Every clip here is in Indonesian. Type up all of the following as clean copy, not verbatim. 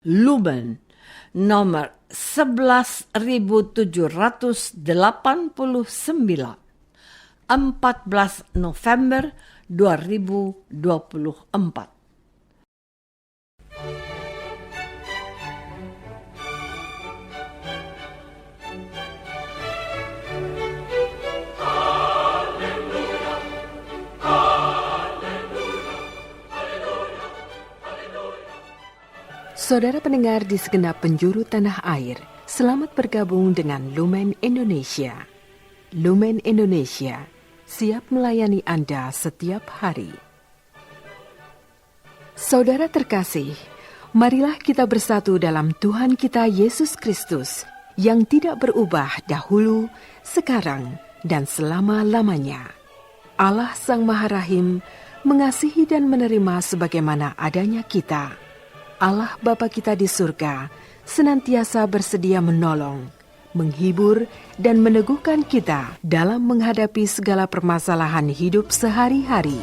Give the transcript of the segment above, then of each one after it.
Lumen nomor 11.789, 14 November 2024. Saudara pendengar di segenap penjuru tanah air, selamat bergabung dengan Lumen Indonesia. Lumen Indonesia, siap melayani Anda setiap hari. Saudara terkasih, marilah kita bersatu dalam Tuhan kita Yesus Kristus yang tidak berubah dahulu, sekarang, dan selama-lamanya. Allah Sang Maha Rahim mengasihi dan menerima sebagaimana adanya kita. Allah Bapa kita di surga senantiasa bersedia menolong, menghibur, dan meneguhkan kita dalam menghadapi segala permasalahan hidup sehari-hari.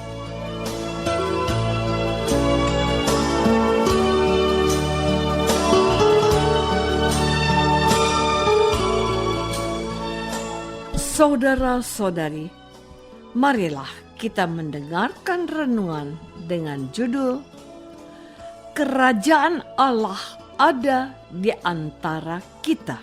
Saudara-saudari, marilah kita mendengarkan renungan dengan judul Kerajaan Allah ada di antara kita.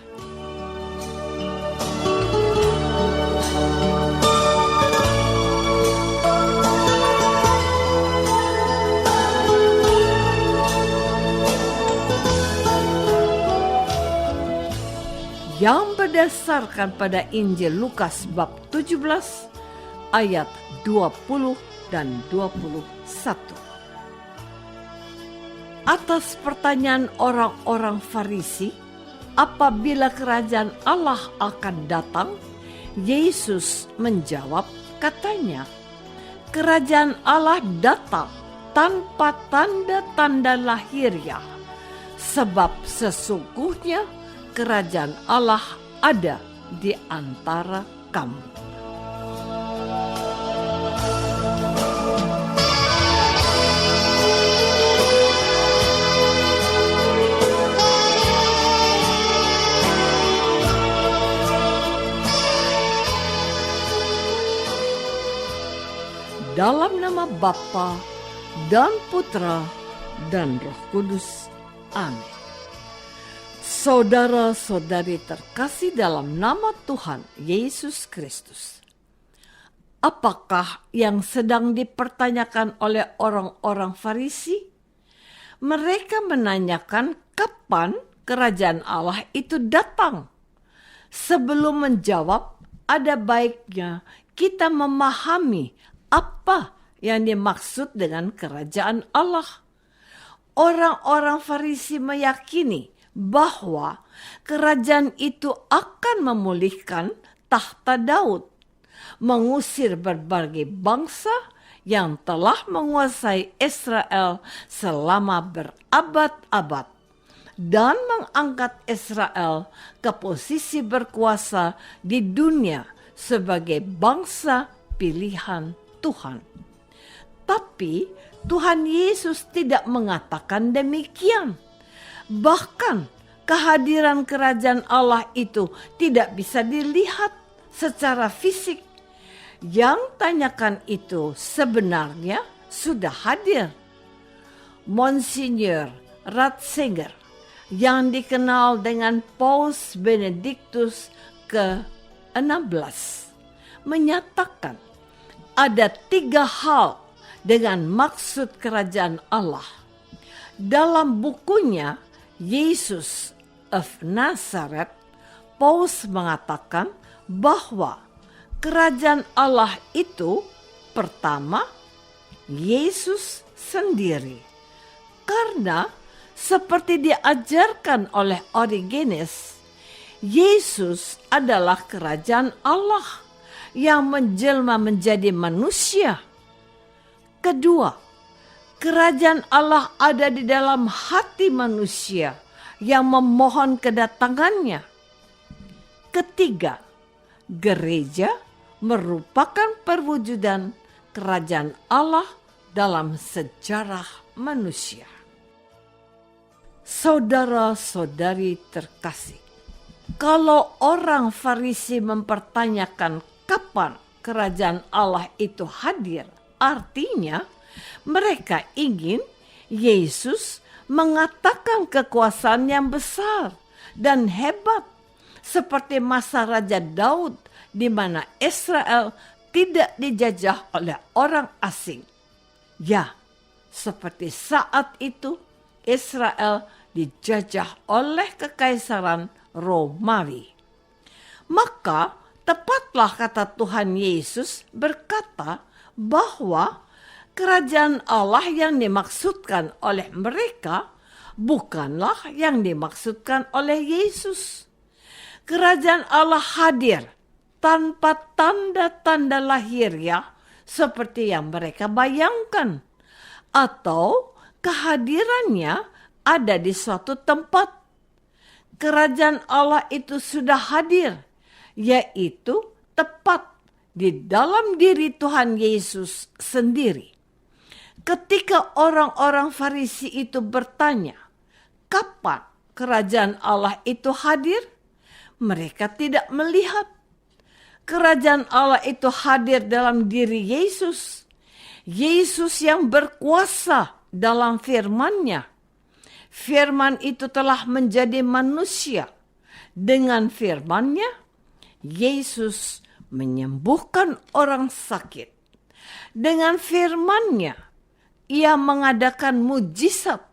Yang berdasarkan pada Injil Lukas bab 17 ayat 20 dan 21. Atas pertanyaan orang-orang Farisi, apabila kerajaan Allah akan datang, Yesus menjawab, katanya, kerajaan Allah datang tanpa tanda-tanda lahiriah, sebab sesungguhnya kerajaan Allah ada di antara kamu. Dalam nama Bapa dan Putra dan Roh Kudus. Amin. Saudara-saudari terkasih dalam nama Tuhan Yesus Kristus. Apakah yang sedang dipertanyakan oleh orang-orang Farisi? Mereka menanyakan kapan kerajaan Allah itu datang. Sebelum menjawab, ada baiknya kita memahami apa yang dimaksud dengan kerajaan Allah. Orang-orang Farisi meyakini bahwa kerajaan itu akan memulihkan tahta Daud, mengusir berbagai bangsa yang telah menguasai Israel selama berabad-abad, dan mengangkat Israel ke posisi berkuasa di dunia sebagai bangsa pilihan Tuhan. Tapi Tuhan Yesus tidak mengatakan demikian. Bahkan kehadiran kerajaan Allah itu tidak bisa dilihat secara fisik. Yang tanyakan itu sebenarnya sudah hadir. Monsignor Ratzinger, yang dikenal dengan Paus Benediktus ke-16, menyatakan ada 3 hal dengan maksud kerajaan Allah. Dalam bukunya Yesus of Nazareth, Paus mengatakan bahwa kerajaan Allah itu pertama Yesus sendiri. Karena seperti diajarkan oleh Origenes, Yesus adalah kerajaan Allah yang menjelma menjadi manusia. Kedua, kerajaan Allah ada di dalam hati manusia yang memohon kedatangannya. Ketiga, gereja merupakan perwujudan kerajaan Allah dalam sejarah manusia. Saudara-saudari terkasih, kalau orang Farisi mempertanyakan kapan kerajaan Allah itu hadir, artinya mereka ingin Yesus mengatakan kekuasaan yang besar dan hebat seperti masa Raja Daud di mana Israel tidak dijajah oleh orang asing. Ya, seperti saat itu Israel dijajah oleh kekaisaran Romawi. Maka tepatlah kata Tuhan Yesus berkata bahwa kerajaan Allah yang dimaksudkan oleh mereka bukanlah yang dimaksudkan oleh Yesus. Kerajaan Allah hadir tanpa tanda-tanda lahiriah seperti yang mereka bayangkan, atau kehadirannya ada di suatu tempat. Kerajaan Allah itu sudah hadir, yaitu tepat di dalam diri Tuhan Yesus sendiri. Ketika orang-orang Farisi itu bertanya, kapan kerajaan Allah itu hadir? Mereka tidak melihat. Kerajaan Allah itu hadir dalam diri Yesus. Yesus yang berkuasa dalam firman-Nya. Firman itu telah menjadi manusia. Dengan firman-Nya, Yesus menyembuhkan orang sakit. Dengan firman-Nya, Ia mengadakan mujizat.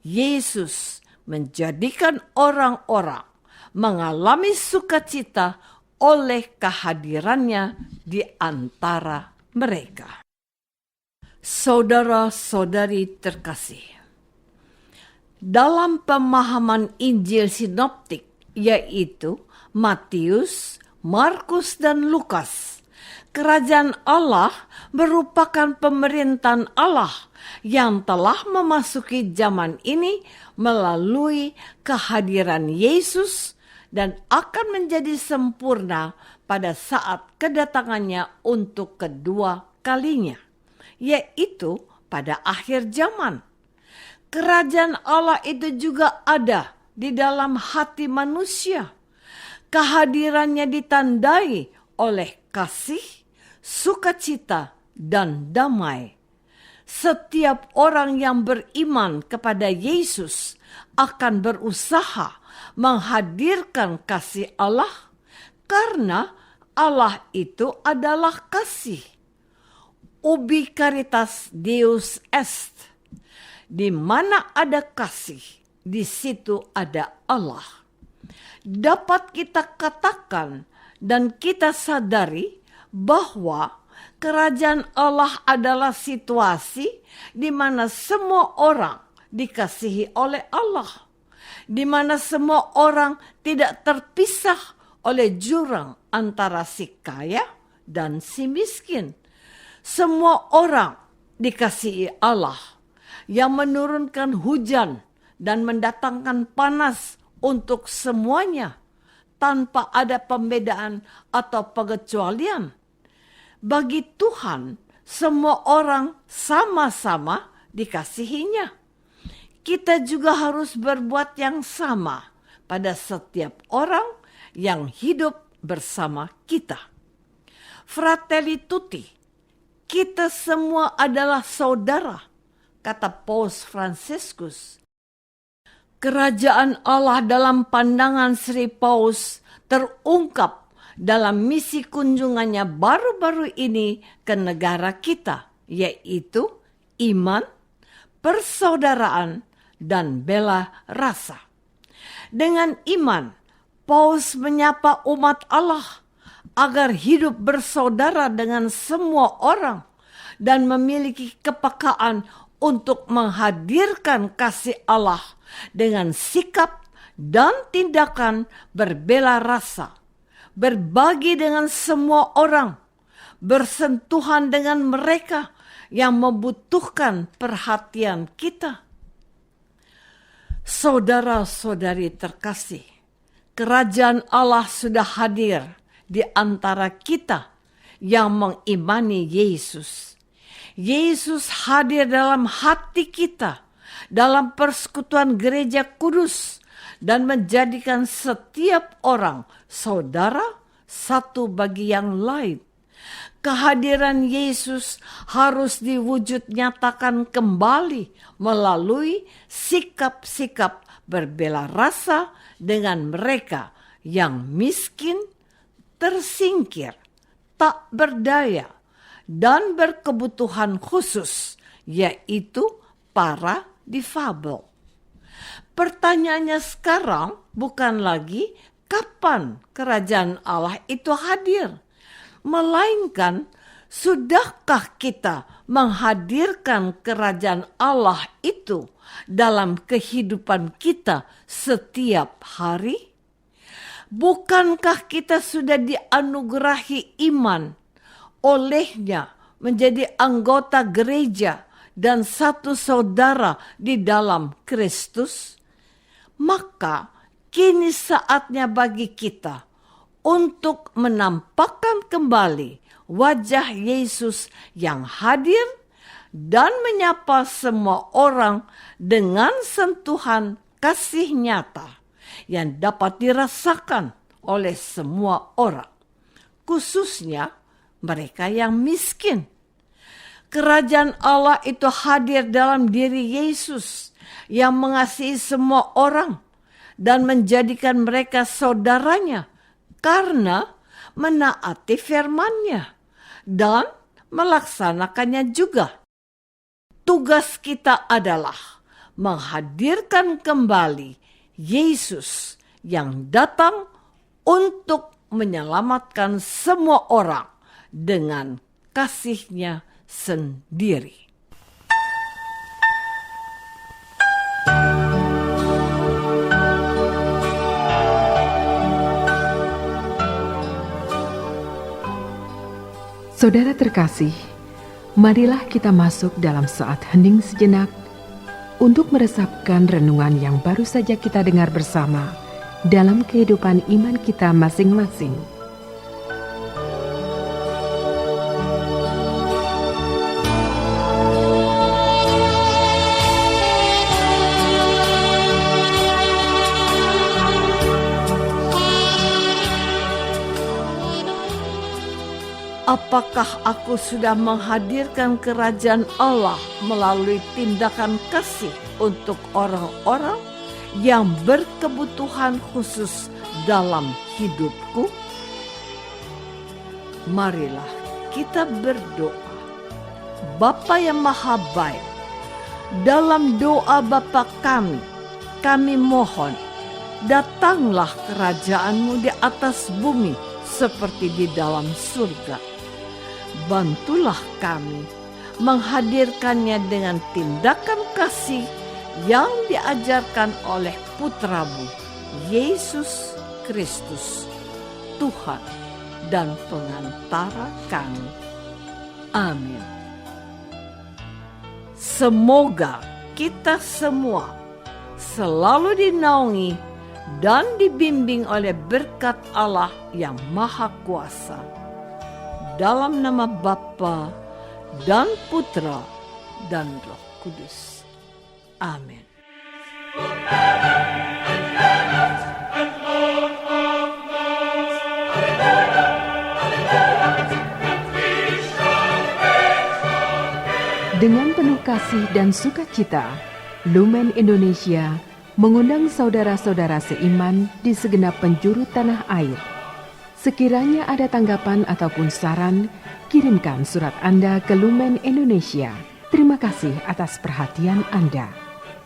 Yesus menjadikan orang-orang mengalami sukacita oleh kehadirannya di antara mereka. Saudara-saudari terkasih, dalam pemahaman Injil sinoptik, yaitu Matius, Markus, dan Lukas, kerajaan Allah merupakan pemerintahan Allah yang telah memasuki zaman ini melalui kehadiran Yesus dan akan menjadi sempurna pada saat kedatangannya untuk kedua kalinya, yaitu pada akhir zaman. Kerajaan Allah itu juga ada di dalam hati manusia. Kehadirannya ditandai oleh kasih, sukacita, dan damai. Setiap orang yang beriman kepada Yesus akan berusaha menghadirkan kasih Allah karena Allah itu adalah kasih. Ubi caritas Deus est. Di mana ada kasih, di situ ada Allah. Dapat kita katakan dan kita sadari bahwa kerajaan Allah adalah situasi di mana semua orang dikasihi oleh Allah, di mana semua orang tidak terpisah oleh jurang antara si kaya dan si miskin. Semua orang dikasihi Allah yang menurunkan hujan dan mendatangkan panas untuk semuanya tanpa ada pembedaan atau pengecualian. Bagi Tuhan, semua orang sama-sama dikasihinya. Kita juga harus berbuat yang sama pada setiap orang yang hidup bersama kita. Fratelli tutti, kita semua adalah saudara, kata Paus Fransiskus. Kerajaan Allah dalam pandangan Sri Paus terungkap dalam misi kunjungannya baru-baru ini ke negara kita, yaitu iman, persaudaraan, dan bela rasa. Dengan iman, Paus menyapa umat Allah agar hidup bersaudara dengan semua orang dan memiliki kepekaan untuk menghadirkan kasih Allah dengan sikap dan tindakan berbela rasa, berbagi dengan semua orang, bersentuhan dengan mereka yang membutuhkan perhatian kita. Saudara-saudari terkasih, kerajaan Allah sudah hadir di antara kita yang mengimani Yesus. Yesus hadir dalam hati kita dalam persekutuan gereja kudus dan menjadikan setiap orang saudara satu bagi yang lain. Kehadiran Yesus harus diwujud nyatakan kembali melalui sikap-sikap berbela rasa dengan mereka yang miskin, tersingkir, tak berdaya, dan berkebutuhan khusus, yaitu para difabel. Pertanyaannya sekarang bukan lagi kapan kerajaan Allah itu hadir, melainkan sudahkah kita menghadirkan kerajaan Allah itu dalam kehidupan kita setiap hari? Bukankah kita sudah dianugerahi iman olehnya menjadi anggota gereja dan satu saudara di dalam Kristus? Maka kini saatnya bagi kita untuk menampakkan kembali wajah Yesus yang hadir dan menyapa semua orang dengan sentuhan kasih nyata yang dapat dirasakan oleh semua orang, khususnya mereka yang miskin. Kerajaan Allah itu hadir dalam diri Yesus yang mengasihi semua orang dan menjadikan mereka saudaranya karena menaati firman-Nya dan melaksanakannya juga. Tugas kita adalah menghadirkan kembali Yesus yang datang untuk menyelamatkan semua orang dengan kasih-Nya sendiri. Saudara terkasih, marilah kita masuk dalam saat hening sejenak untuk meresapkan renungan yang baru saja kita dengar bersama dalam kehidupan iman kita masing-masing. Apakah aku sudah menghadirkan kerajaan Allah melalui tindakan kasih untuk orang-orang yang berkebutuhan khusus dalam hidupku? Marilah kita berdoa. Bapa yang Maha Baik, dalam doa Bapa kami mohon, datanglah kerajaan-Mu di atas bumi seperti di dalam surga. Bantulah kami menghadirkannya dengan tindakan kasih yang diajarkan oleh Putra-Mu, Yesus Kristus, Tuhan dan pengantara kami. Amin. Semoga kita semua selalu dinaungi dan dibimbing oleh berkat Allah yang Maha Kuasa. Dalam nama Bapa dan Putra dan Roh Kudus. Amin. Dengan penuh kasih dan sukacita, Lumen Indonesia mengundang saudara-saudara seiman di segenap penjuru tanah air. Sekiranya ada tanggapan ataupun saran, kirimkan surat Anda ke Lumen Indonesia. Terima kasih atas perhatian Anda.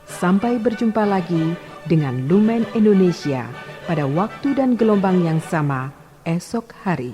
Sampai berjumpa lagi dengan Lumen Indonesia pada waktu dan gelombang yang sama esok hari.